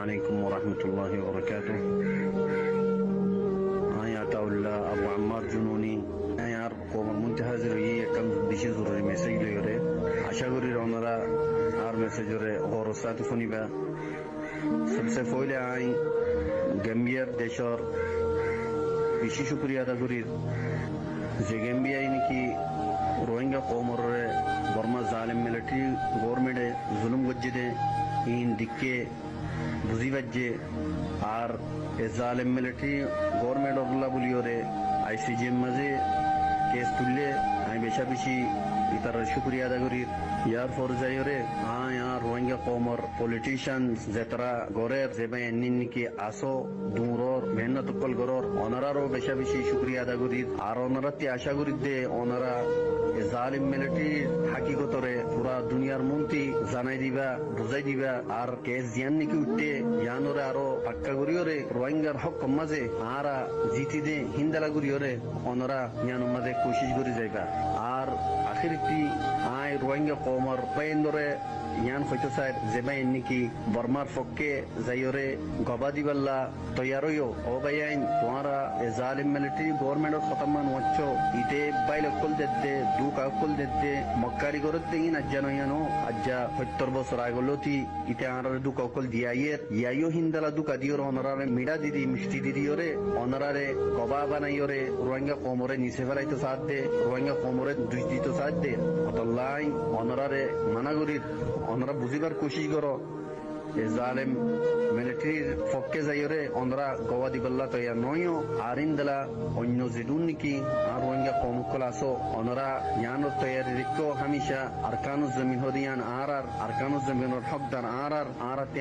عليكم ورحمة الله وبركاته. أنا أتولى أبو عمار جنوني. أنا قوم المنتهزر هي كم بشيء ضروري مسج ليره. أشغل رونرا آر مسج ليره غرسات فنيبا. सबसे पहले आई गंभीर देशर बेशी शुक्रिया अदा करी जे गंभीर इनकी रोहिंग्या कौमर बर्मा जालिम मिलिट्री गवर्नमेंट जुल्म गज्जिदे इन दिक्के बुझी वज्जे आर जालिम मिलिट्री गवर्नमेंट अल्लाह बुलियोरे आईसीजे मजे केस तुल्ले आई बेशा बेशी इतर शुक्रिया अदा करी यार फौरजायोरे हाँ यार रोहिंग्या कौमर पॉलिटिशियन जेतरा गोरेर जेबाई निन्निकी आसो दूरोर मेहनत कल गरोर ओनरारो बेशा बेशी शुक्रिया अदा करी आर ओनराती आशा करी दे ओनरा जालिम मिलिट्री हाकिकतरे पूरा दुनियार मुंती জানাই দিবা বুঝাই দিবা আর কেস জিয়ান নিকি উঠতে ইয়ানোরে আরো পাক্কা করিওরে রোহিঙ্গার হক মাঝে আরা জিতি দে হিন্দালা করিওরে ওনরা ইয়ানো মাঝে কোশিশ করি যাইবা আর আখিরতি আই রোহিঙ্গা কওমর পেন্দরে ইয়ান হইতো স্যার যেবাই নিকি বর্মার পক্ষে যাইওরে গবাদি বাল্লা তৈয়ারইও ও বাইন তোমারা জালিম মিলিটারি গভর্নমেন্টর খতমান ওয়াচ্চো ইতে বাইলে কল দেদে দুকা কল দেদে মক্কারি করতে ইন আজ্জানো আজ্জা 70 বছর আগলতি ইতে আর দুকা কল দিয়াইয়ের ইয়াইও হিন্দালা দুকা দিওর অনরারে মিডা দিদি মিষ্টি দিদিওরে অনরারে গবা বানাইওরে রোহিঙ্গা কওমরে নিচে ফেলাইতো সাথ দে রোহিঙ্গা কওমরে দুই দিতো সাথ দে অতলাই অনরারে মানাগরির অনরা বুঝিবার কোশিশ করো জালেম মিলিটারির পক্ষে যাইরে অনরা গওয়াদি বল্লা তৈয়ার নয়ও আরিন্দলা অন্য জিদুন নিকি আর রোহিঙ্গা কমুকল আসো অনরা ইয়ানোর তৈয়ারি রিক্কো হামিশা আরকানুজ জমিন হদিয়ান আর আরকানুজ জমিনের হকদার আরাতে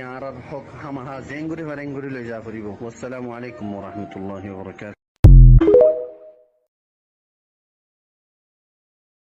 হক হামাহা জেঙ্গুরি ভারেঙ্গুরি লই যা ফুরিব। আসসালামু আলাইকুম ওয়া রাহমাতুল্লাহি ওয়া বারাকাতুহু।